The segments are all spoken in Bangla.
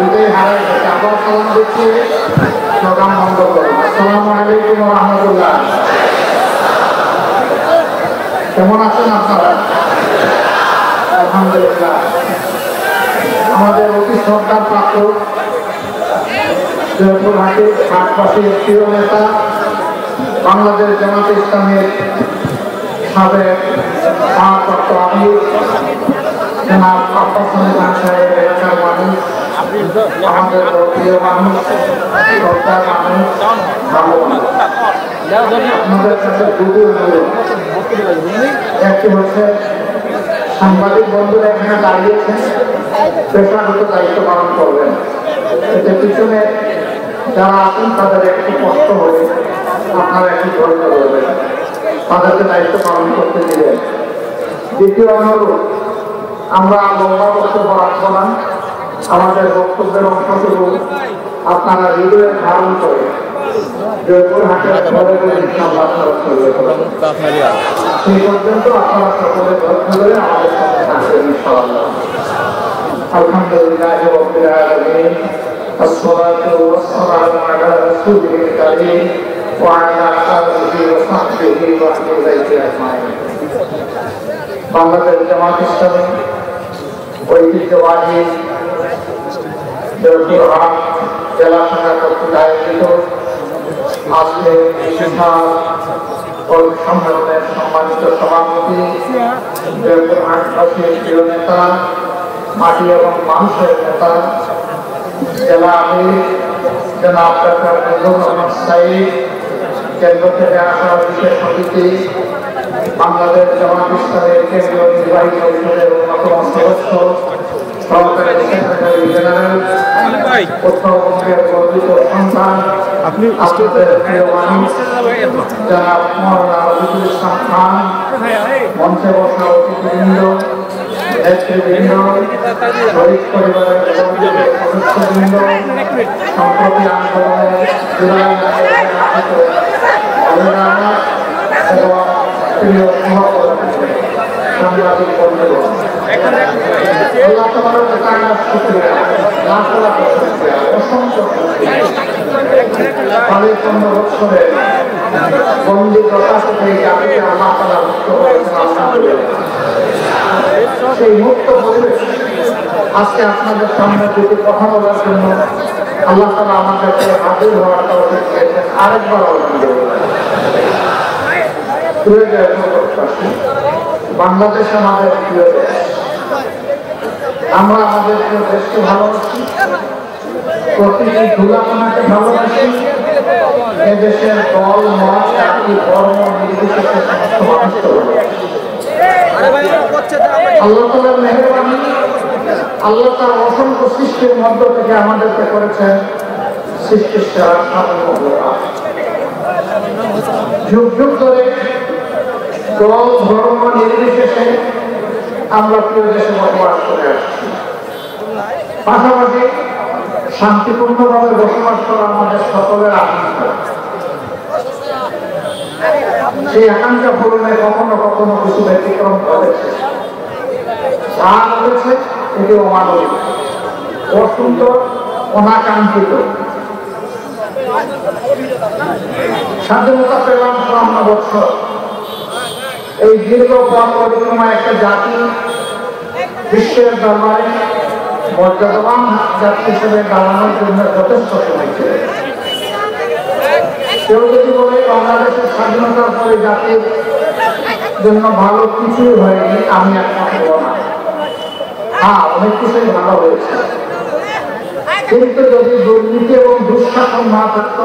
দুইটাই হারাই গেছে। আবার সালাম দিচ্ছি, স্লোগান বন্ধ করুন। আসসালামু আলাইকুম ওয়া রাহমাতুল্লাহ। কেমন আছেন আপনারা? আলহামদুলিল্লাহ। আমাদের অতি শ্রদ্ধার পাত্র জয়পুরহাটের হাটবাসীর প্রিয় নেতা, বাংলাদেশ জামাত ইসলামের সাবেক ভারপ্রাপ্ত আমির জনাব আব্বাস খান সাহেব এলাকার মানুষ, আমাদের প্রিয় মানুষ, শ্রদ্ধার মানুষ, ভালো মানুষ। আপনাদের কাছে দুটো অনুরোধ। একটি হচ্ছে সাংবাদিক বন্ধুরা এখানে দাঁড়িয়েছেন, পেশাগত দায়িত্ব পালন করবেন। এতে পিছনে যারা আছেন তাদের একটু কষ্ট হবে, আপনারা একটু ধৈর্য ধরবেন, তাদেরকে দায়িত্ব পালন করতে দিবেন। দ্বিতীয় অনুরোধ, আমরা লম্বা বক্তব্য রাখবো না, আমাদের বক্তব্যের অংশটুকু আপনারা হৃদয়ে ধারণ করে জয়পুরহাটের ঘরে ঘরে ইনশাআল্লাহ সেই পর্যন্ত আপনারা সকলে ধৈর্য ধরে আমাদের সাথে থাকবেন ইনশাআল্লাহ। আলহামদুলিল্লাহি রাব্বিল আলামিন, আসসালাতু ওয়াসসালামু আলা রাসূলিল কারীম ওয়া আলা আলিহি ওয়া সাহবিহি ওয়া আহলিহি আজমাইন। বাংলাদেশ জামাত ইসলামী ঐতিহ্যবাহী জয়পুরহাট জেলা শাখা কর্তৃক আয়োজিত আজকে সম্মেলনের সম্মানিত সভাপতি, জয়পুরহাটবাসীর প্রিয় নেতা, মাটি এবং মানুষের নেতা, জেলা আমির জনাব ডক্টর নজরুল আহমদ সাঈদ, কেন্দ্র থেকে আসা বিশেষ অতিথি, বাংলাদেশ জামাত ইসলামের কেন্দ্রীয় নির্বাহী পরিষদের অন্যতম সদস্য, সহকারী সেক্রেটারি জেনারেল, উত্তরবঙ্গের গর্বিত সন্তান, আপনাদের প্রিয় মানুষ জনাব মওলানা রফিকুল ইসলাম খান, মঞ্চে বসা অতিথিবৃন্দ, নেতৃবৃন্দ, শহীদ পরিবারের সদস্যবৃন্দ, সম্প্রতি আন্দোলনে জুলাই এবং প্রিয় সহকর্মী সাংবাদিক বন্ধুগণ, আল্লাহ তাআলার কাছে শুকরিয়া, লাখ লাখ শুকরিয়া, অসংখ্য শুকরিয়া। 15 বছরের বন্দী দশা থেকে এই জাতিকে আল্লাহ তাআলা মুক্ত করেছেন। আলহামদুলিল্লাহ। সেই মুক্ত পরিবেশ আজকে আপনাদের সামনে দুটি কথা বলার জন্য আল্লাহ তাআলা আমাদেরকে হাজির হওয়ার তৌফিক দিয়েছেন। আরেকবার আলহামদুলিল্লাহ। বাংলাদেশ আমাদের প্রিয় দেশ, আমরা আমাদের প্রিয় দেশকে ভালোবাসি, প্রতিটি ধুলাকণাকে ভালোবাসি। এদেশের দল, মত, জাতি, ধর্ম নির্বিশেষে সমস্ত মানুষকে ভালোবাসি। আল্লাহ তাআলার মেহেরবানি, আল্লাহ তার অসংখ্য সৃষ্টির মধ্য থেকে আমাদেরকে করেছেন সৃষ্টির সেরা সার্বভৌম। যুগ যুগ ধরে দল, ধর্ম নির্বিশেষে আমরা প্রিয় দেশে বসবাস করে আসছি। পাশাপাশি শান্তিপূর্ণভাবে বসবাস করা আমাদের সকলের আকাঙ্ক্ষা। সেই আকাঙ্ক্ষা পূরণে কখনো কখনো কিছু ব্যতিক্রম ঘটেছে, যা ঘটেছে এটি অমানবিক, অসুন্দর, অনাকাঙ্ক্ষিত। স্বাধীনতা পেলাম 54 বছর। এই দীর্ঘ পথ পরিক্রমা একটা জাতি বিশ্বের দরবারে মর্যাদাবান জাতি হিসেবে দাঁড়ানোর জন্য যথেষ্ট সময় ছিল। কেউ যদি বলে বাংলাদেশের স্বাধীনতার পরে জাতির জন্য ভালো কিছুই হয়নি, আমি একমত হব না। হ্যাঁ, অনেক কিছুই ভালো হয়েছে, কিন্তু যদি দুর্নীতি এবং দুঃশাসন না থাকত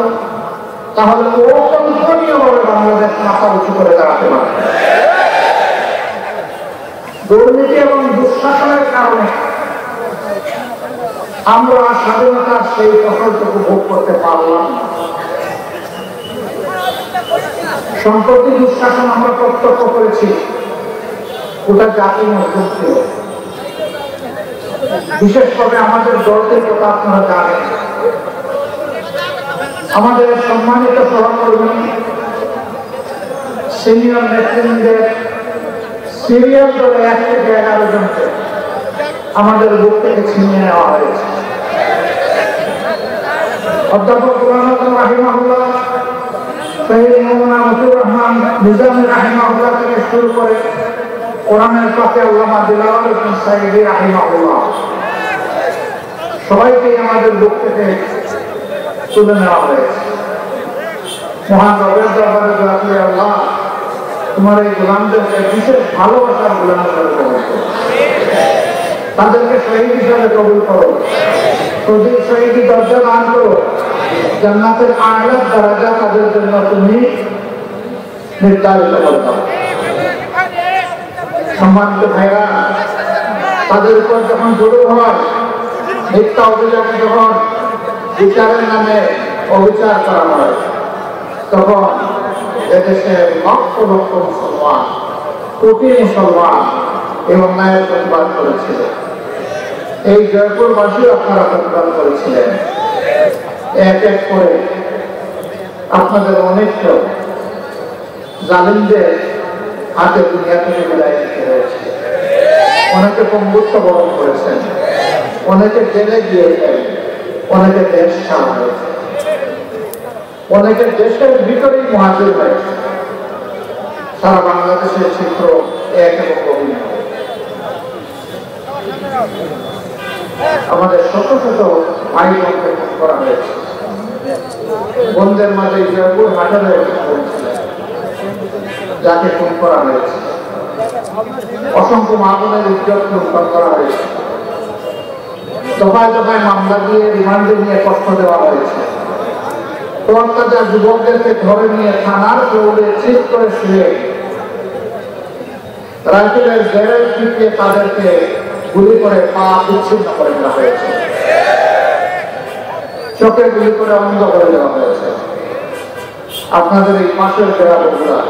তাহলে অকল্পনীয়ভাবে বাংলাদেশ মাথা উঁচু করে দাঁড়াতে পারে। দুর্নীতি এবং দুঃশাসনের কারণে আমরা স্বাধীনতার সেই ফসলটুকু ভোগ করতে পারলাম না। সম্প্রতি দুঃশাসন আমরা প্রত্যক্ষ করেছি, ওটা জাতি মধ্যম ছিল। বিশেষ করে আমাদের দলটির কথা আপনারা জানেন। আমাদের সম্মানিত সহকর্মী, সিনিয়র নেতৃবৃন্দের সিরিয়াল ধরে 1 থেকে 11 জনকে আমাদের বুক থেকে ছিনিয়ে নেওয়া হয়েছে। অধ্যাপক গোলাম আজম রাহিমাহুল্লাহ, শহীদ মৌলানা মতিউর রহমান নিজামী রাহিমাহুল্লাহ থেকে শুরু করে কোরআনের পাশে আল্লামা দিলাওয়ার হোসেন সাইদি রাহিমাহুল্লাহ, সবাইকে আমাদের বুক থেকে তুলে নেওয়া হয়েছে। মহান রবের দরবারে দোয়া করি, আল্লাহ তোমার এই গোলামদেরকে বিশেষ ভালোবাসার গোলাম হিসাবে কবুল করো, তাদেরকে শহীদ হিসাবে কবুল করো, শহীদি দরজা দান করো, জান্নাতের আলাদা দরজা তাদের জন্য তুমি নির্ধারিত করে দাও। সম্মানিত ভাইরা, তাদের উপর যখন জড়ো হয়, মিথ্যা অভিযোগে যখন বিচারের নামে অবিচার করা হয়, তখন এদেশে লক্ষ লক্ষ মুসলমান, কোটি মুসলমান এই অন্যায়ের প্রতিবাদ করেছিল। এই জয়পুরবাসীও আপনারা প্রতিবাদ করেছিলেন। এক এক করে আপনাদের অনেক লোক জালিমদের হাতে দুনিয়া থেকে বিদায় নিতে হয়েছে। অনেকে পঙ্গুত্ব বরণ করেছেন, অনেকে জেলে গিয়েছেন, অনেকে দেশ ছাড়া হয়েছে, অনেকে দেশের ভিতরেই মুহাজির হয়েছে। সারা বাংলাদেশের চিত্র এক এবং গভীর। আমাদের শত শত ভাই বোনকে খুন করা হয়েছে। বোনদের মাঝে জয়পুর হাজারে যাকে খুন করা হয়েছে, অসংখ্য মা বোনের ইজ্জত লুণ্ঠন করা হয়েছে, দফায় দফায় মামলা দিয়ে রিমান্ডে নিয়ে কষ্ট দেওয়া হয়েছে। তরতাজা যুবকদেরকে ধরে নিয়ে থানার দৌড়ে চিৎ করে শুয়ে রাইফেলের ব্যারেল টিপিয়ে তাদেরকে গুলি করে পা বিচ্ছিন্ন করে দেওয়া হয়েছে, চোখে গুলি করে অন্ধ করে দেওয়া হয়েছে। আপনাদের এই পাশের দেওয়া বন্ধুরা,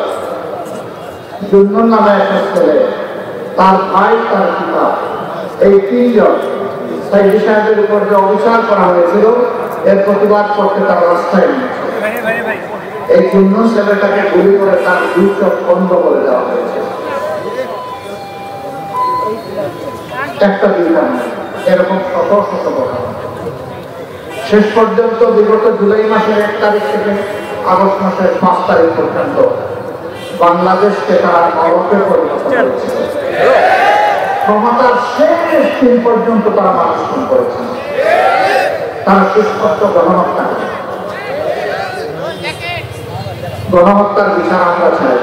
জুন্নুর নামে একটা ছেলে, তার ভাই, তার পিতা, এই তিনজন সাইদি সাহেবের উপর যে অবিচার করা হয়েছিল, এর প্রতিবাদ করতে তার রাস্তায় নিয়েছে। এই জুন্নুর ছেলেটাকে গুলি করে তার দুই চোখ বন্ধ করে দেওয়া হয়েছে। একটা দুইটা এরকম শত শত ঘটনা। শেষ পর্যন্ত বিগত জুলাই মাসের 1 তারিখ থেকে আগস্ট মাসের 5 তারিখ পর্যন্ত বাংলাদেশকে তারা নরকে পরিণত করেছে। ক্ষমতার শেষ দিন পর্যন্ত তারা মানুষ খুন করেছে। তারা সুস্পষ্ট গণহত্যা করে। গণহত্যার বিচার আমরা চাই,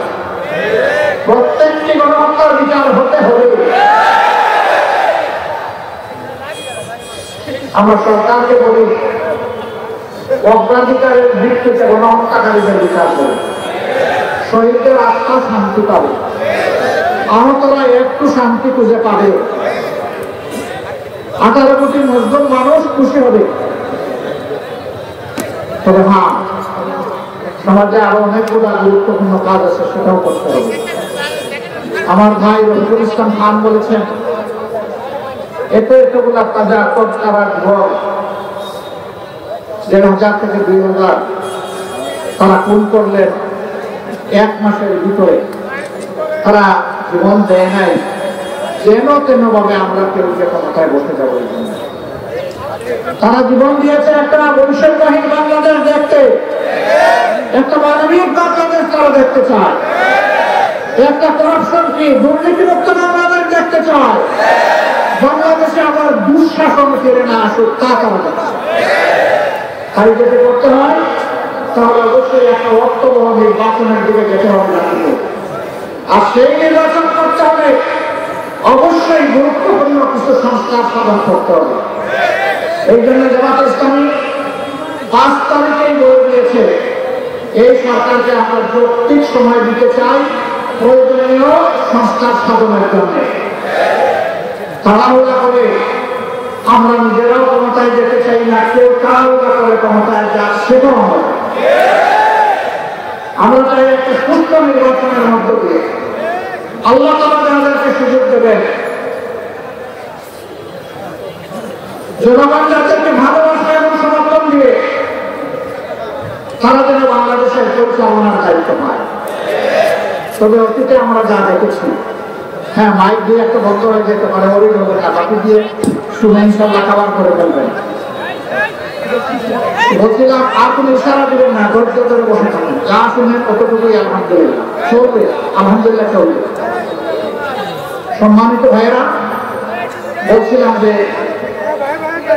প্রত্যেকটি গণহত্যার বিচার হতে হবে। আমরা সরকারকে বলি, অগ্রাধিকারের ভিত্তিতে গণহত্যাকারীদের বিচার করি, শহীদদের আত্মা শান্তি পাবে, আহতরা একটু শান্তি খুঁজে পাবে, 18 কোটি মুসলিম মানুষ খুশি হবে। তবে হ্যাঁ, সমাজে আরো অনেকগুলো গুরুত্বপূর্ণ কাজ আছে, সেটাও করতে হবে। আমার ভাই রফিকুল ইসলাম খান বলেছেন, এতগুলা তাজা কটকাবার ঘর 1,000 থেকে 2,000 তারা খুন করলেন 1 মাসের ভিতরে। তারা জীবন দেয় নাই যেন তেন ভাবে আমরা কেউ যে ক্ষমতায় বসে যাবো। তারা জীবন দিয়েছে একটা বৈষম্যহীন বাংলাদেশ দেখতে, একটা মানবিক বাংলাদেশ তারা দেখতে চায়, একটা করাপশন ফ্রি দুর্নীতিমুক্ত বাংলাদেশ দেখতে চায়। বাংলাদেশে আবার দুঃশাসন ফিরে না আসুক, তা তারা দেখতে। তাই যদি করতে হয় তাহলে অবশ্যই একটা অর্থবহ নির্বাচনের দিকে যেতে হবে। আর সেই নির্বাচন করতে হলে অবশ্যই গুরুত্বপূর্ণ কিছু সংস্কার সাধন করতে হবে। এই জন্য জামাত ইসলামী 5 তারিখেই বলে দিয়েছে, এই সরকারকে আমরা যৌক্তিক সময় দিতে চাই প্রয়োজনীয় সংস্কার সাধনের জন্য। তাড়াহুড়া করে আমরা নিজেরাও ক্ষমতায় যেতে চাই না, কেউ তাড়াহুড়া করে ক্ষমতায় যাক সেটাও হবে। আমরা চাই একটা সুস্থ নির্বাচনের মধ্য দিয়ে আল্লাহ তাআলা যাদেরকে সুযোগ দেবেন, জনগণ যাদেরকে ভালোবাসা এবং সমর্থন দিয়ে তারা যেন বাংলাদেশের পরিচালনার দায়িত্ব পায়। তবে অতীতে আমরা যা দেখেছি, হ্যাঁ মাইক দিয়ে একটা বন্ধ হয়ে যেতে পারে, অভিযোগের বাকি দিয়ে শুনে ইনশাল্লাহ খাবার করে ফেলবেন। বলছিলাম আপনি ইশারা দিবেন না, ধৈর্য ধরে বসে থাকুন, যা শুনলেন কতটুকুই আলহামদুলিল্লাহ চলবে, আলহামদুলিল্লাহ চলবে। সম্মানিত ভাইয়েরা, বলছিলাম যে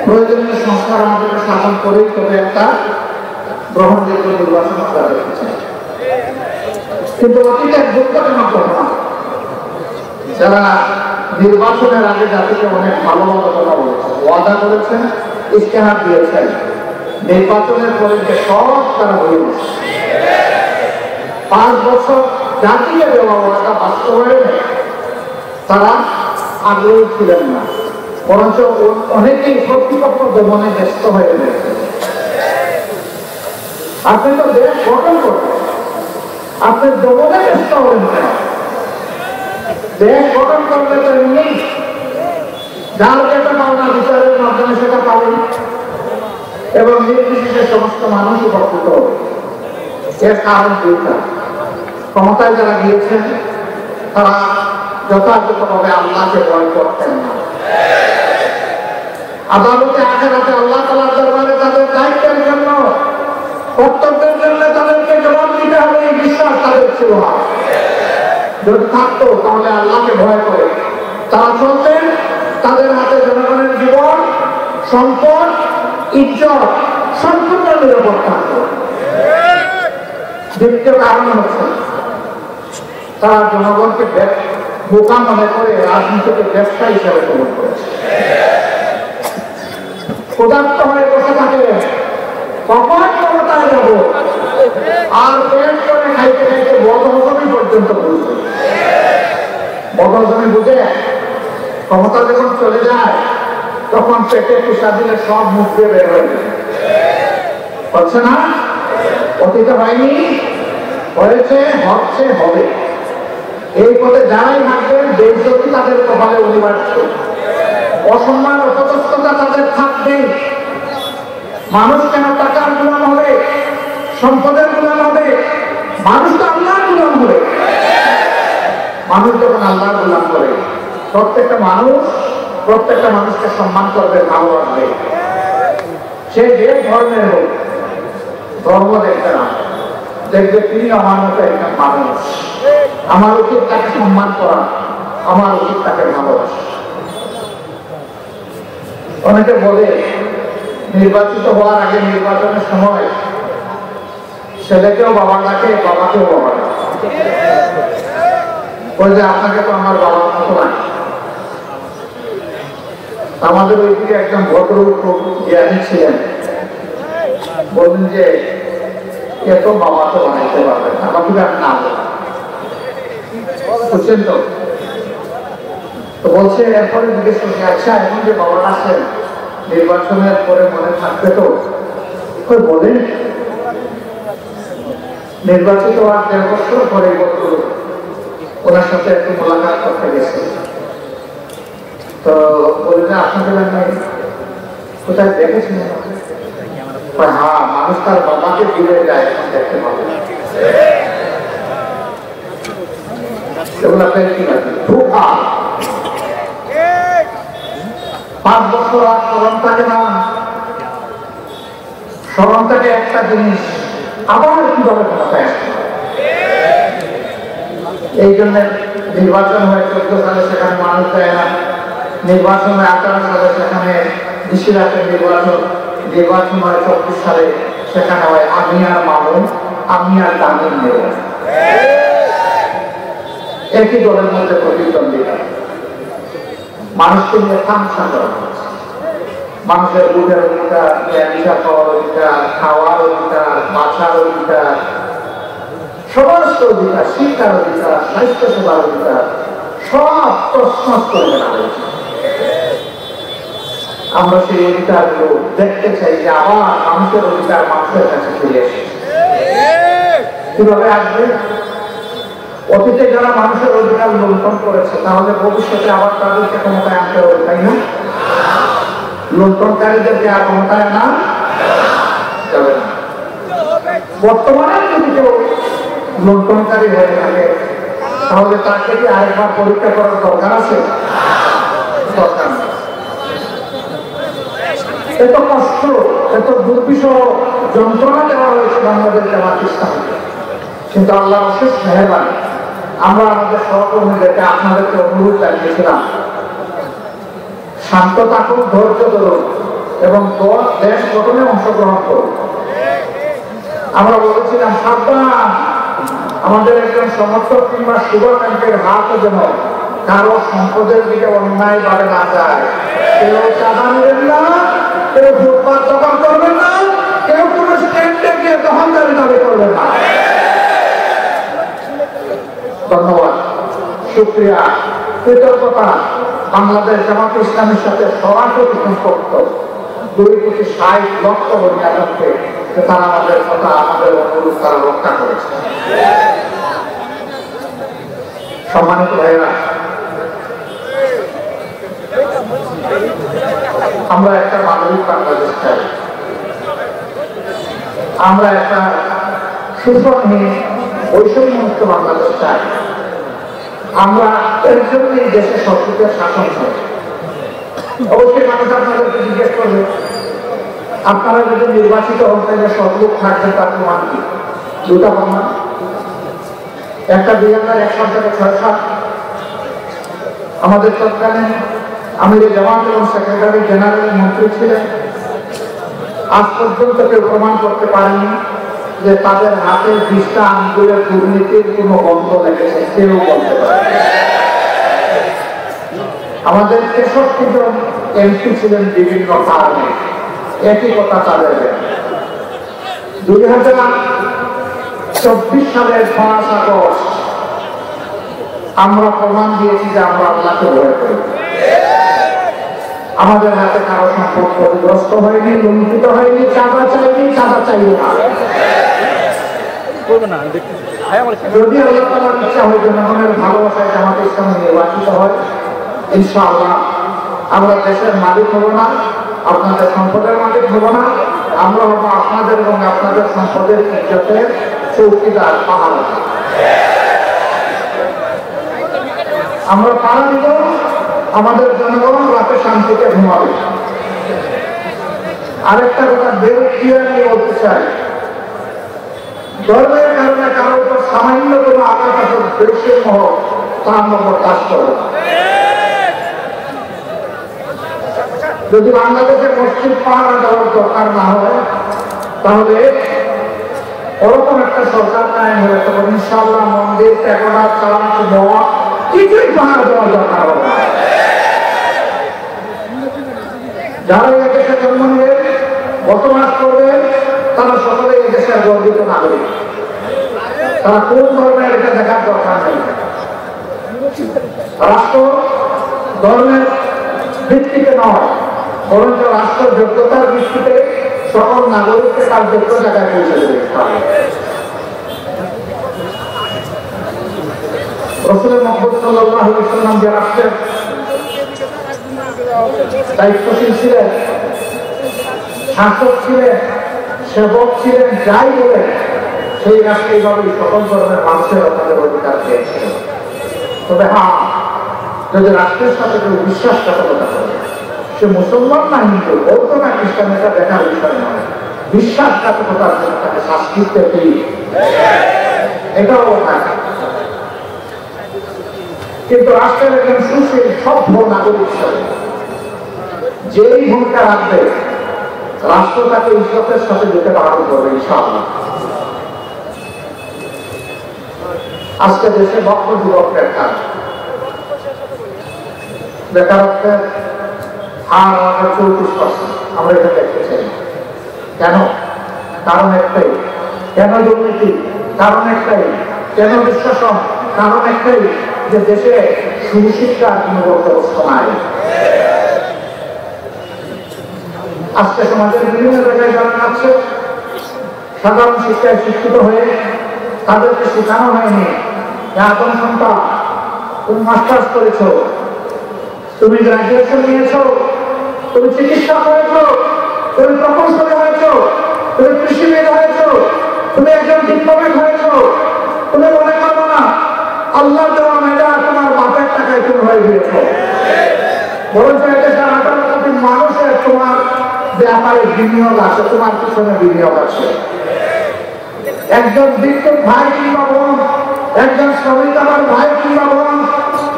প্রয়োজনীয় সংস্কার আমাদের শাসন করেই তবে একটা গ্রহণযোগ্য নির্বাচন আমরা দেখতে চাই। কিন্তু অতীতের দুর্ঘটনা ঘটনা যারা নির্বাচনের আগে জাতিকে অনেক ভালো ভালো কথা বলেছেন, ওয়াদা করেছেন, ইশতেহার দিয়েছেন, নির্বাচনের পরে যে সব তারা হয়ে গেছে। 5 বছর জাতিকে দেওয়া ওয়াদা বাস্তবায়নে তারা আগ্রহী ছিলেন না, বরঞ্চ অনেকেই কর্তৃপক্ষ দমনে ব্যস্ত হয়ে গেছে। আপনি তো দেশ গঠন করবেন, আপনি দমনে ব্যস্ত হবেন কেন? দেশ গঠন করলে তো এমনি যার যেটা পাওনা বিচারের মাধ্যমে সেটা পাবেন এবং নির্বিশেষে সমস্ত মানুষ উপকৃত হবে। এর কারণ দুইটা, ক্ষমতায় যারা গিয়েছেন তারা যথাযথভাবে আল্লাহকে ভয় করতেন না। আদালতে আখেরাতে আল্লাহ তাআলার দরবারে তাদের দায়িত্বের জন্য, কর্তব্যের জন্য তাদেরকে জবাব দিতে হবে, এই বিশ্বাস তাদের ছিল না। যদি থাকতো তাহলে আল্লাহকে ভয় করে তারা চলতেন, তাদের হাতে জনগণের জীবন, সম্পদ, ইজ্জত সম্পূর্ণ নিরাপদ থাকত। দ্বিতীয় কারণ হচ্ছে তারা জনগণকে বোকা মনে করে রাজনীতিকে ব্যবসা হিসাবে গ্রহণ করেছে। ক্ষুধার্ত হয়ে বসে থাকে, কখন ক্ষমতায় যাব, আর পেট করে খাইতে খাইতে বদহজমি পর্যন্ত বুঝবে। বদহজমি বুঝে ক্ষমতা যখন চলে যায় তখন পেটে পিসা দিলে সব মুখ দিয়ে বের হয়ে যায়। হচ্ছে না? অতীত হয়নি, হয়েছে, হচ্ছে, হবে। এই পথে যারাই হাঁটবেন বেইজ্জতি তাদের কপালে অনিবার্য, অসম্মান অপদস্থতা তাদের থাকবে। মানুষ কেন টাকার গোলাম হবে, সম্পদের গোলাম হবে? মানুষ তো আল্লাহর গোলাম হবে। মানুষ যখন আল্লাহর গোলাম করে প্রত্যেকটা মানুষকে সম্মান করবে, ভালোবাসবে। সে যে ধর্মের হোক, ধর্ম দেখবে না, দেখবে তিনি আমার মতো একজন মানুষ, আমার উচিত তাকে সম্মান করা, আমার উচিত তাকে ভালোবাসা। অনেকে বলে নির্বাচিত হওয়ার আগে নির্বাচনের সময় ছেলেকেও বাবা ডাকে, বাবাকেও বাবা ডাকে। ওই যে আপনাকে তো আমার বাবার মতো না। আমাদের ওইদিকে একজন ভদ্র জ্ঞানী ছিলেন, বললেন যে এত বাবা তো বানাইতে পারবেন, আমাকে আর না বুঝছেন তো? তো বলছে, এরপরে জিজ্ঞেস করছে, আচ্ছা এখন যে বাবা আছেন নির্বাচনের পরে মনে থাকবে তো? বলেন নির্বাচিত হওয়ার 1.5 বছর পরে ওনার সাথে একটু মোলাকাত করতে গেছে, তো বলে যে আপনাদের আমি কোথায় দেখেছিলেন? হ্যাঁ, মানুষ তার বাবাকে ভুলে যায় এখন দেখতে পাবে। এগুলো কি আছে? 5 বছর আর স্মরণ থাকে না। স্মরণ থাকে একটা জিনিস, আবার কিভাবে ক্ষমতায় আসতে। এই জন্য নির্বাচন হয় 14 সালে, সেখানে মানুষ দেয় না। নির্বাচন হয় 18 সালে, সেখানে নিশিরাতের নির্বাচন হয় 24 সালে, সেখানে হয় আমি আর মামুন, আমি আর দামিন নির্বাচন। একই দলের মধ্যে প্রতিদ্বন্দ্বিতা, মানুষকে নিয়ে থামসা করা হচ্ছে। মানুষের বুঝের অধিকার, নেশা খাওয়ার অধিকার, খাওয়ার অধিকার, বাঁচার অধিকার, সমস্ত অধিকার, শিক্ষার অধিকার, স্বাস্থ্য সেবার অধিকার সব তছনছ করে দেওয়া হয়েছে। আমরা সেই অধিকারগুলো দেখতে চাই যে আবার মানুষের অধিকার মানুষের কাছে ফিরে এসেছে। কিভাবে আসবে? অতীতে যারা মানুষের অধিকার লঙ্ঘন করেছে, তাহলে ভবিষ্যতে আবার তাদেরকে ক্ষমতায় আনতে হবে, তাই না? লঙ্ঘনকারীদেরকে আর ক্ষমতায় আনা যাবে না। বর্তমানে যদি কেউ লঙ্ঘনকারী হয়ে থাকে তাহলে তাকে কি আরেকবার পরীক্ষা করার দরকার আছে? দরকার নেই। এত কষ্ট এত দুর্বিষহ যন্ত্রণা দেওয়া হয়েছে বাংলাদেশ জামাত ইসলামীকে, কিন্তু আল্লাহ অশেষ মেহেরবানি, আমরা আমাদের সহকর্মীদেরকে আপনাদেরকে অনুরোধ জানিয়েছিলাম শান্ত থাকুন, ধৈর্য ধরুন এবং দেশ গঠনে অংশগ্রহণ করুন। আমরা বলেছিলাম সাবধান, আমাদের একজন সমর্থক কিংবা শুভাকাঙ্ক্ষের হাতও যেন কারো সম্পদের দিকে অন্যায় ভাবে না যায়। কেউ চাঁদা নেবেন না, কেউ ফুটপাত দখল করবেন না, কেউ কোনো স্ট্যান্ডে গিয়ে দখলদারি দাবি করবেন না। ধন্যবাদ, শুকরিয়া, কৃতজ্ঞতা। বাংলাদেশ জামাত ইসলামের সাথে সরাসরি সম্পর্ক 2,60,00,000 বনিয়াদকে তারা আমাদের কথা, আমাদের অনুরোধ তারা রক্ষা করেছে। সম্মানিত ভাইয়েরা, আমরা একটা মানবিক বাংলাদেশ চাই, আমরা একটা সুশাসনহীন বৈষম্যমুক্ত বাংলাদেশ চাই। আমরা এর জন্য এই দেশে সরকারের শাসন চাই। অবশ্যই মানুষ আপনাদেরকে জিজ্ঞেস করবে, আপনারা যদি নির্বাচিত হন তাহলে সৎলোক থাকবে, তার প্রমাণ কি? দুটা প্রমাণ, একটা 2001 সাল থেকে 6 সাল আমাদের তৎকালীন আমির জামাত এবং সেক্রেটারি জেনারেল মন্ত্রী ছিলেন। আজ পর্যন্ত কেউ প্রমাণ করতে পারেনি যে তাদের হাতে 20টা আঙ্গুলের দুর্নীতির কোনো গন্ধ লেগেছে, কেউ বলতে পারে। আমাদের 63 জন এমপি ছিলেন বিভিন্ন কারণে, একই কথা তাদের। 2024 সালের 5 আগস্ট আমরা প্রমাণ দিয়েছি যে আমরা আল্লাহকে ভয় করি। আমাদের হাতে কারো সম্পদ ক্ষতিগ্রস্ত হয়নি, লুণ্ঠিত হয়নি, চাঁদা চাইনি, চাঁদা চাইব না। যদি আল্লাহ তাআলার ইচ্ছা হয়, জনগণের ভালোবাসায় জামাত ইসলামী নির্বাচিত হয়, ইনশাআল্লাহ আমরা দেশের মালিক হব না, আপনাদের সম্পদের মালিক হব না, আমরা হব আপনাদের এবং আপনাদের সম্পদের ইজ্জতের চৌকিদার, পাহারা। আমরা পাহারা দিব, আমাদের জনগণ রাতে শান্তিতে ঘুমাবে। আরেকটা কথা ভেরি ক্লিয়ারলি বলতে চাই, ধর্মের কারণে কারো উপর সামান্য কোনো আঘাত আসলে দেশের মহ তা আমরা বরদাস্ত করব না। যদি বাংলাদেশে মসজিদ পাহারা দেওয়ার দরকার না হয়, তাহলে ওরকম একটা সরকার কায়েম হয়ে তখন ইনশাআল্লাহ মন্দির, প্যাগোডা, চার্চ, মঠ কিছুই পাহারা দেওয়ার দরকার হবে না। যারা এই দেশে জন্ম নিয়ে বসবাস করবেন তারা সকলে এই দেশের গর্বিত নাগরিক। তারা কোন ধর্মের এটা দেখার দরকার নেই। রাষ্ট্র ধর্মের ভিত্তিতে নয়, বরঞ্চ রাষ্ট্র যোগ্যতার ভিত্তিতে সকল নাগরিককে তার যোগ্য জায়গায় পৌঁছে দেবে। রাসূল মুহাম্মদ সাল্লাল্লাহু আলাইহি ওয়াসাল্লাম যে রাষ্ট্রের দায়িত্বশীল ছিলেন, শাসক ছিলেন, সেবক ছিলেন, যাই বলেন, সেই রাষ্ট্রে এইভাবেই সকল ধরনের মানুষের তাদের অধিকার পেয়েছিল। তবে হ্যাঁ, যদি রাষ্ট্রের সাথে কেউ বিশ্বাসঘাতকতা করে, সে মুসলমান না হিন্দু, বৌদ্ধ না খ্রিস্টান, এটা দেখার বিষয় নয়। বিশ্বাসঘাতকতার জন্য তাকে শাস্তি পেতেই, এটাও থাকে। কিন্তু রাষ্ট্রের একজন সুশীল সভ্য নাগরিক হিসাবে যেই ভূমিকা রাখবে, রাষ্ট্র তাকে ইজ্জতের সাথে যেতে বারণ করবে ইনশাআল্লাহ। আজকে দেশে লক্ষ যুবক বেকার, বেকারত্বের হার 34%, আমরা এটা দেখতে চাই। কেন? কারণ একটাই। কেন দুর্নীতি? কারণ একটাই। কেন দুঃশাসন? কারণ একটাই, যে দেশে সুশিক্ষার কোনো ব্যবস্থা নাই। আজকে সমাজের বিভিন্ন জায়গায় যারা আছে, সাধারণ শিক্ষায় শিক্ষিত হয়ে তাদেরকে শেখানো হয়নি যে আপন সন্তান, তুমি মাস্টার্স করেছ, তুমি গ্রাজুয়েশন নিয়েছ, তুমি চিকিৎসা করেছ, তুমি প্রকৌশলী হয়েছ, তুমি কৃষিবিদ হয়েছ, তুমি একজন ডিপ্লোমেট হয়েছ, তুমি মনে করো না আল্লাহ দেওয়া মেয়েরা তোমার বাপের টাকায় তুমি হয়ে গিয়েছ। বরঞ্চ এদেশের 18 কোটি মানুষের তোমার ব্যাপারে বিনিয়োগ আছে, তোমার পিছনে বিনিয়োগ আছে। একজন বিদ্যুৎ ভাই কিংবা বোন, একজন শ্রমিক আমার ভাই কিংবা বোন,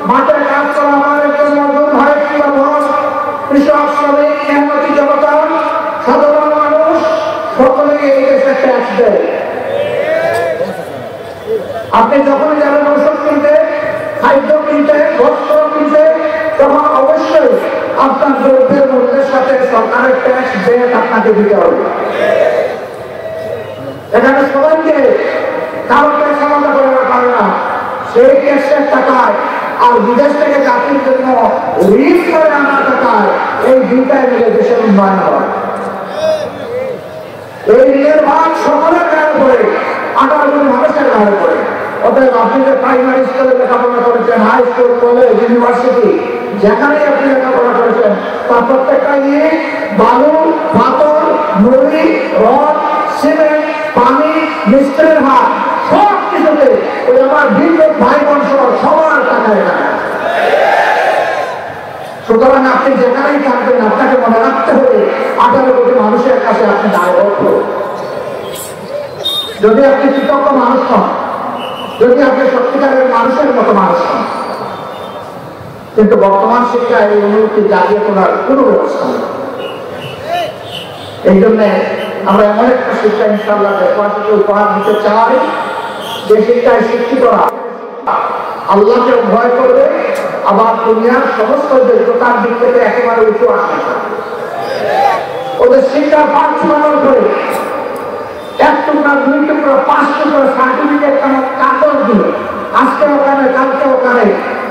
মাঠে কাজ করা আমার একজন মজদুর ভাই কিংবা বোন, কৃষক, শ্রমিক, মেহনতি জনতা, সাধারণ মানুষ সকলেই এই দেশে ট্যাক্স দেয়। আপনি যখনই যাবেন ঔষধ কিনতে, খাদ্য কিনতে, বস্ত্র কিনতে, তখন অবশ্যই আপনার দ্রব্যের মূল্যের সাথে সরকারের ট্যাক্স দিয়ে আপনাকে দিতে হবে। এখানে সবাইকে কারো ট্যাক্স আলাদা করে রাখা হয় না, সেই ট্যাক্সের টাকায় আর বিদেশ থেকে জাতির জন্য ঋণ করে আনার টাকায় এই দুইটাই মিলে দেশের উন্নয়ন হয়। এই ঋণের ভাগ সকলের গায়ে পড়ে, 18 কোটি মানুষের গায়ে পড়ে। অতএব আপনি যে প্রাইমারি স্কুলে লেখাপড়া করেছেন, হাই স্কুল, কলেজ, ইউনিভার্সিটি, যেখানেই আপনি লেখাপড়া করেছেন, তার প্রত্যেকটা ইট, বালু, পাথর, নুড়ি, রড, সিমেন্ট, পানি, মিস্ত্রির হাত, সব কিছুতে ওই আমার বিদ্যুৎ ভাই বোন সবার টাকা এখানে। সুতরাং আপনি যেখানেই থাকবেন আপনাকে মনে রাখতে হবে 18 কোটি মানুষের কাছে আপনি দায়বদ্ধ। যদি আপনি কৃতজ্ঞ মানুষ হন, যদি আপনি সত্যিকারের মানুষের মতো মানুষ হন, কিন্তু বর্তমান শিক্ষায় এই অনুভূতি জাগিয়ে তোলার কোনো ব্যবস্থা নেই। এই জন্যে আমরা এমন একটা শিক্ষা ইনশাআল্লাহ দেশবাসীকে উপহার দিতে চাই, যে শিক্ষায় শিক্ষিতরা আল্লাহকে ভয় করবে, আবার দুনিয়ার সমস্ত যোগ্যতার দিক থেকে একেবারে উঁচু আসবে। ওদের শিক্ষা পাঠ শোনানোর পরে 1 টুকরা, 2 টুকরা, 5 টুকরা সার্টিফিকেট কাগজ দিয়ে আজকে ওখানে, কালকে ওখানে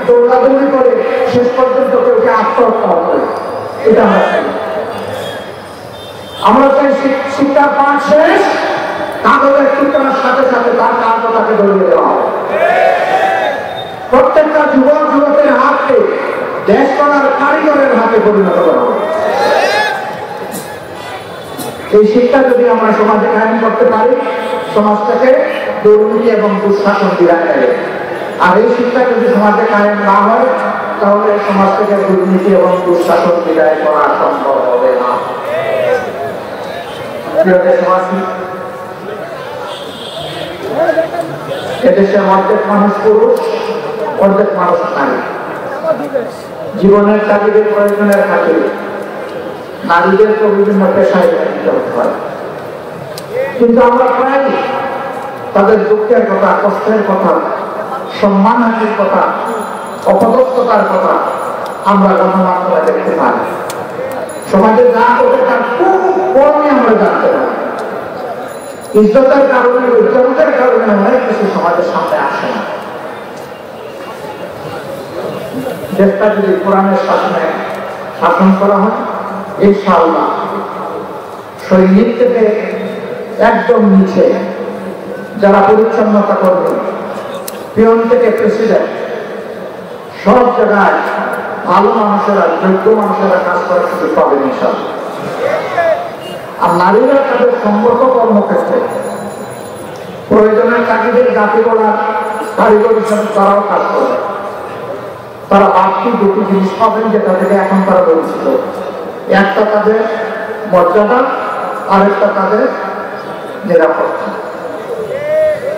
দৌড়াদৌড়ি করে শেষ পর্যন্ত কেউকে আত্মহত্যা করে। এটা আমরা চাই শিক্ষার পাঠ শেষ, কাগজের টুকরার সাথে সাথে তার কাজও তাকে ধরিয়ে দেওয়া হবে। প্রত্যেকটা যুবক যুবকের হাতে দেশ করার কারিগরের হাতে পরিণত করা হবে। এই শিক্ষা যদি আমরা সমাজে কায়েম করতে পারি, সমাজ থেকে দুর্নীতি এবং দুঃশাসন বিদায় নেবে। আর এই শিক্ষা যদি সমাজে কায়েম না হয়, তাহলে সমাজ থেকে দুর্নীতি এবং দুঃশাসন বিদায় করা সম্ভব হবে না। এদেশের অর্ধেক মানুষ পুরুষ, অর্ধেক মানুষ নারী। জীবনের চাকরির প্রয়োজনের খাতিরে নারীদেরকে বিভিন্ন পেশায় নিয়োজিত হতে হয়, কিন্তু আমরা প্রায় তাদের দুঃখের কথা, কষ্টের কথা, সম্মানহানির কথা, অপদস্থতার কথা আমরা গণমাধ্যমে দেখতে পাই। সমাজে যা করে তার খুব কমই আমরা জানতে পারি। ইজ্জতের কারণে, উজ্জ্বলতার কারণে অনেক কিছু সমাজের সামনে আসে না। দেশটা যদি কোরআনের শাসনে শাসন করা হয়, ইনশাআল্লাহ সৈনিক থেকে একদম নিচে যারা পরিচ্ছন্নতা করবে, পিয়ন থেকে প্রেসিডেন্ট, সব জায়গায় ভালো মানুষেরা, যোগ্য মানুষেরা কাজ করার সুযোগ পাবেন ইনশাআল্লাহ। আর নারীরা তাদের সম্পর্ক কর্মক্ষেত্রে প্রয়োজনের চাকরিদের জাতি করার কারিগর হিসাবে তারাও কাজ করে। তারা বাড়তি 2টি জিনিস পাবেন যেটা থেকে এখন তারা বঞ্চিত। একটা তাদের মর্যাদা, আরেকটা তাদের নিরাপত্তা।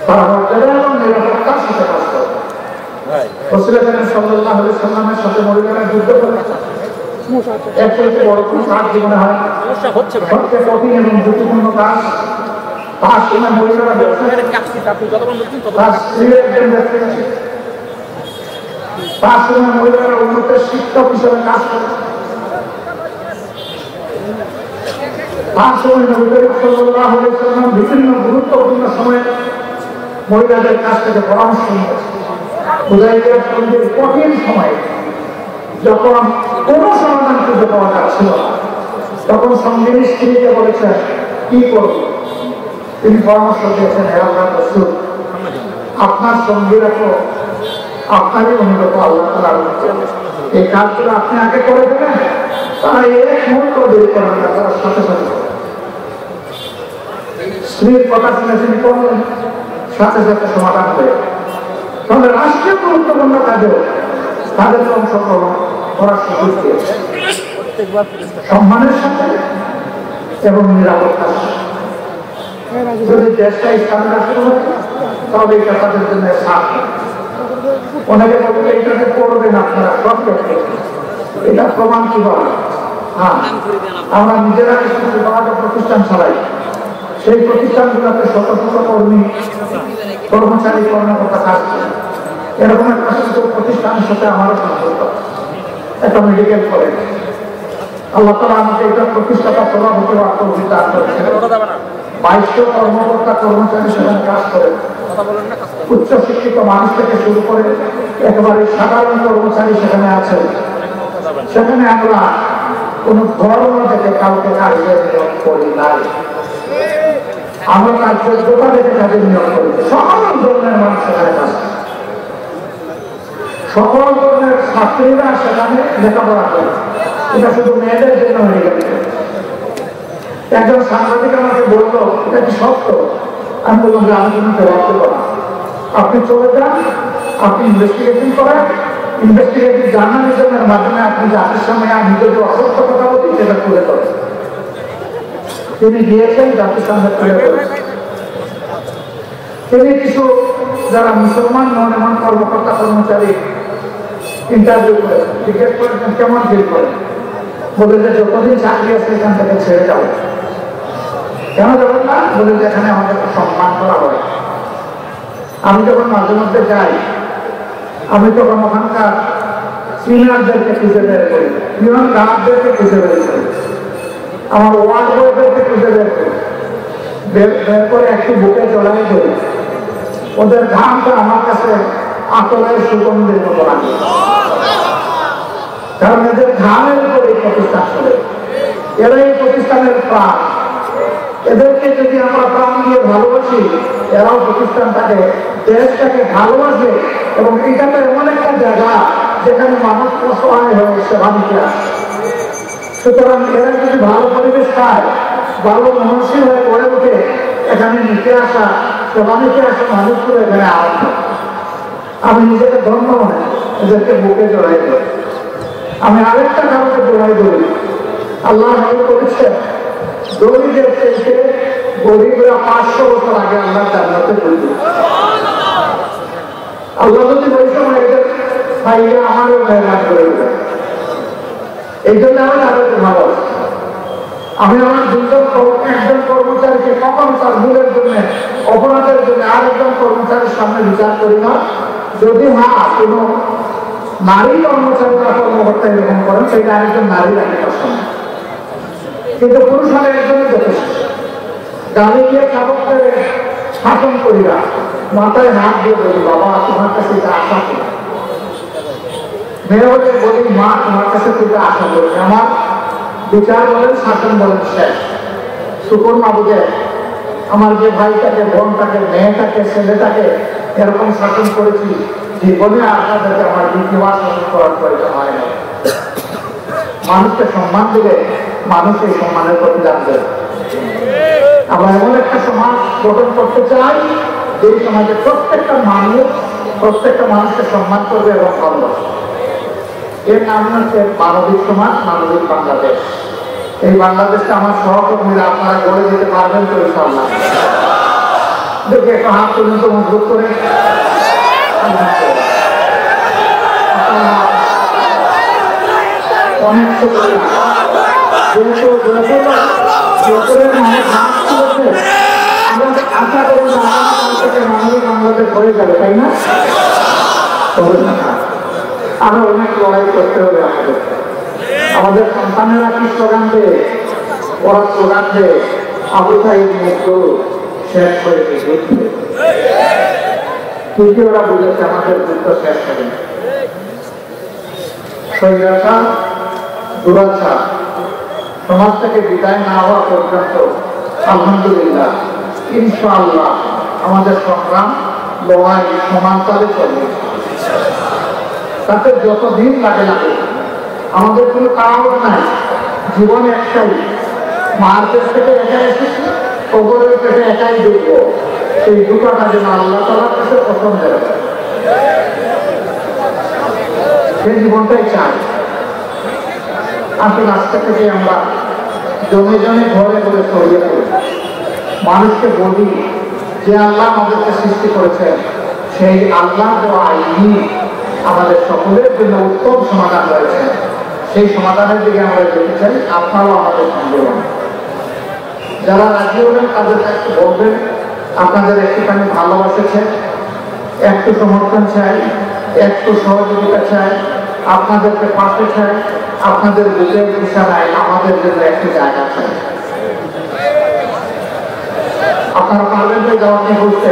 তারা মর্যাদা এবং নিরাপত্তার সাথে কাজ করে। রাসূল সাল্লাল্লাহু আলাইহি ওয়াসাল্লামের সাথে মহিলারা যুদ্ধ করেছে। এর থেকে বড় কোনো কাজ জীবনে হয় সবচেয়ে কঠিন এবং ঝুঁকিপূর্ণ কাজ। তার সময় মহিলারা তার সময় মহিলারা উন্নতের শিক্ষক হিসেবে কাজ করে। তার সময় নবী করিম সাল্লাল্লাহু আলাইহি ওয়াসাল্লাম বিভিন্ন গুরুত্বপূর্ণ সময়ে মহিলাদের কাছ থেকে পরামর্শ নিয়েছে। হুদায়বিয়ার সন্ধির কঠিন সময়ে যখন কোনো সমাধান খুঁজে পাওয়া যাচ্ছিল না, তখন সঙ্গিনী স্ত্রীকে বলেছেন কি করব। তিনি পরামর্শ দিয়েছেন, হে আল্লাহর রাসূল, আপনার সঙ্গীরা তো আপনারই অনুগত, আল্লাহ তাআলার এই কাজগুলো আপনি আগে করে দেবেন, তারা এক মুহূর্ত দেরি করেন না, তারা সাথে সাথে স্ত্রীর কথা শুনে তিনি করলেন, সাথে সাথে সমাধান হয়ে। তাহলে রাষ্ট্রীয় গুরুত্বপূর্ণ কাজেও তাদেরকে অংশগ্রহণ করার সুযোগ দিয়েছে সম্মানের সাথে এবং নিরাপত্তা। যদি দেশটা ইসলামী রাষ্ট্র হয় তবে এটা তাদের জন্য সাপ। অনেকে বলবে এইটাকে করবেন আপনারা সব ক্ষেত্রে, এটা প্রমাণ কি বলে? হ্যাঁ, আমরা নিজেরা কিছু প্রতিষ্ঠান চালাই, সেই প্রতিষ্ঠানগুলোতে শত শত কর্মী কর্মচারী কর্মকর্তা কাজ করে। এরকম একটা প্রতিষ্ঠানের সাথে আমারও সম্পর্ক, একটা মেডিকেল কলেজ। আল্লাহ তাআলা আমাকে এটা প্রতিষ্ঠাতা সভাপতি দান করেছেন। 2200 কর্মকর্তা কর্মচারী সেখানে কাজ করে, উচ্চ শিক্ষিত মানুষ থেকে শুরু করে একেবারে সাধারণ কর্মচারী সেখানে আছে। সেখানে আমরা কোন ধর্ম থেকে কাউকে কাজের নিয়োগ করি নাই, আমরা তার যোগ্যতা দেখে কাজের নিয়োগ করি। সকল ধরনের মানুষ সেখানে কাজ করে, সকল ধরনের ছাত্রীরা সেখানে লেখাপড়া করে। এটা শুধু মেয়েদের জন্য হয়ে গেছে। একজন সাংবাদিক আমাকে বললো এটা কি সত্য? আমি বললাম যে আমি কোনো জবাব দেবো না, আপনি চলে যান, আপনি ইনভেস্টিগেশন করেন, ইনভেস্টিগেটিভ জার্নালিজমের মাধ্যমে আপনি জাতির সামনে আমি যদি অসত্য কথা বলি সেটা তুলে ধরেন। তিনি গিয়েছেন, জাতির সামনে তুলে ধরেন। তিনি কিছু যারা মুসলমান নন এমন কর্মকর্তা কর্মচারী ইন্টারভিউ করেন, জিজ্ঞেস করেছেন কেমন ফিল করেন। বলে যে যতদিন চাকরি আছে এখান থেকে ছেড়ে যাবো। কেন যাবেন না? বলে যে এখানে আমাদের সম্মান করা হয়। আমি যখন মাঝে মধ্যে যাই, আমি তখন ওখানকার ক্লিনারদেরকে খুঁজে বের করি, ক্লিনার গার্ডদেরকে খুঁজে বের করি, আমার ওয়ার্ড বয়দেরকে খুঁজে বের করি, বের করে একটু বুকে জড়াই করি। ওদের ঘামটা আমার কাছে আতরের সুগন্ধের মতো লাগে, কারণ এদের ঘামের উপর এই প্রতিষ্ঠান চলে। এরা এই প্রতিষ্ঠানের প্রাণ। এদেরকে যদি আমরা প্রাণ দিয়ে ভালোবাসি, এরাও প্রতিষ্ঠানটাকে দেশটাকে ভালোবাসে। এবং এটাতে এমন একটা জায়গা যেখানে মানুষ অসহায় হয়ে সেবা নিতে আসে। সুতরাং এরা যদি ভালো পরিবেশ পায়, ভালো মনসী হয়ে গড়ে ওঠে, এখানে নিতে আসা সেবা নিতে আসা মানুষগুলো এখানে আসবে। আমি নিজেকে ধন্য মনে এদেরকে বুকে জড়াই করি। আমি আরেকটা কারণে জড়াই করি, আল্লাহ করেছে গরিবের থেকে গরিবরা 500 বছর আগে আল্লাহ জান্নাতে ঢুকবে। আল্লাহ যদি ওই সময় এদের ভাইয়া আমারও মেহমান করে দেবে। এই জন্য আমি তাদেরকে ভালোবাসি। আমি আমার একজন কর্মচারীকে কখন তার ভুলের জন্য, অপরাধের জন্য আরেকজন কর্মচারীর সামনে বিচার করি না। যদি কোনো নারী কর্মচারী বা কর্মকর্তা এরকম করেন, সেটা আরেকজন নারী রাখে তার সামনে। কিন্তু পুরুষ হলে একজনই যথেষ্ট। গালি দিয়ে খাবার করে শাসন করি না, মাথায় হাত দিয়ে বলি বাবা তোমার কাছে এটা আশা করি। মেয়ে হলে বলি মা তোমার কাছে এটা আশা করি। আমার বিচার বলেন, শাসন বলেন শেষ। শুকুর না বুঝে আমার যে ভাইটাকে, বোনটাকে, মেয়েটাকে, ছেলেটাকে এরকম শাসন করেছি, জীবনে আপনাদেরকে আমার দ্বিতীয়বার শাসন করার প্রয়োজন হয় না। মানুষকে সম্মান দিলে মানুষ এই সম্মানের প্রতি জানবে। আমরা এমন একটা সমাজ গঠন করতে চাই এই সমাজে প্রত্যেকটা মানুষকে সম্মান করবে এবং ভালোবাসবে। এর নাম হচ্ছে মানবিক সমাজ, মানবিক বাংলাদেশ। এই বাংলাদেশটা আমার সহকর্মীরা আপনারা গড়ে দিতে পারবেন তো ইনশাআল্লাহ? দেখে একটা হাত পর্যন্ত মজবুত করে অনেক আশা করি মানবিক বাংলাদেশ হয়ে যাবে, তাই না? আরো অনেক লড়াই করতে হবে আমাদের। আমাদের সন্তানেরা কি স্লোগান দেয়? ওরা স্লোগান দেয় আবু সাইদ মুক্ত শেষ হয়ে গেছে। কিন্তু ওরা বুঝেছে আমাদের যুদ্ধ শেষ হবে না। স্বৈরাচার, দুরাচার সমাজ থেকে বিদায় না হওয়া পর্যন্ত আলহামদুলিল্লাহ ইনশাআল্লাহ আমাদের সংগ্রাম লড়াই সমান তালে চলবে। তাতে যতদিন লাগে আমাদের কোনো কারণ নাই। জীবন একটাই, মার পেট থেকে একাই এসেছি, কবরের পেটে একাই ঢুকবো। সেই ঢুকাটা যেন আল্লাহ তাআলার কাছে পছন্দের, সেই জীবনটাই চাই। আসলে আজকে থেকে আমরা জমে জমে ঘরে ঘরে ছড়িয়ে পড়ে। মানুষকে বলি যে আল্লাহ আমাদেরকে সৃষ্টি করেছেন, সেই আল্লাহ দেওয়া আইনি আমাদের সকলের জন্য উত্তম সমাধান রয়েছে। সেই সমাধানের দিকে আমরা যেতে চাই, আপনারাও আমাদের সঙ্গে যারা রাজি হবেন তাদেরকে একটু বলবেন আপনাদের একটুখানি ভালোবাসা চাই, একটু সমর্থন চাই, একটু সহযোগিতা চাই, আপনাদেরকে পাশে চাই, আপনাদের বুঝের বিছানায় আমাদের জন্য একটি জায়গা চাই। আপনারা পারবেন যে জবাবটি বুঝতে,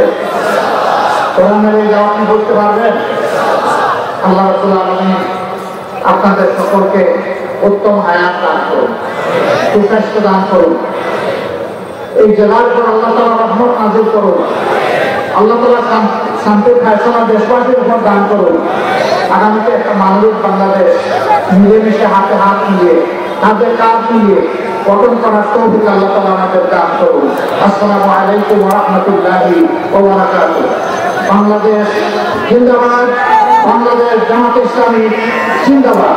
কোরআনের এই জবাবটি বুঝতে পারবেন? আল্লাহ রাব্বুল আলামিন আপনাদের সকলকে উত্তম হায়াত দান করুন, সুস্বাস্থ্য দান করুন। এই জেলার উপর আল্লাহ তাআলা রহমত নাযিল করুন। আল্লাহ তাআলা শান্তির ফয়সালা দেশবাসীর উপর দান করুন। আগামীতে একটা মানবিক বাংলাদেশ মিলেমিশে হাতে হাত মিলিয়ে, হাতে কাঁধ মিলিয়ে গঠন করার তৌফিক আল্লাহ তাআলা আমাদের দান করুন। আসসালামু আলাইকুম ওয়া রাহমাতুল্লাহি ওয়া বারাকাতুহু। বাংলাদেশ জিন্দাবাদ, বাংলাদেশ জামাত ইসলামী জিন্দাবাদ।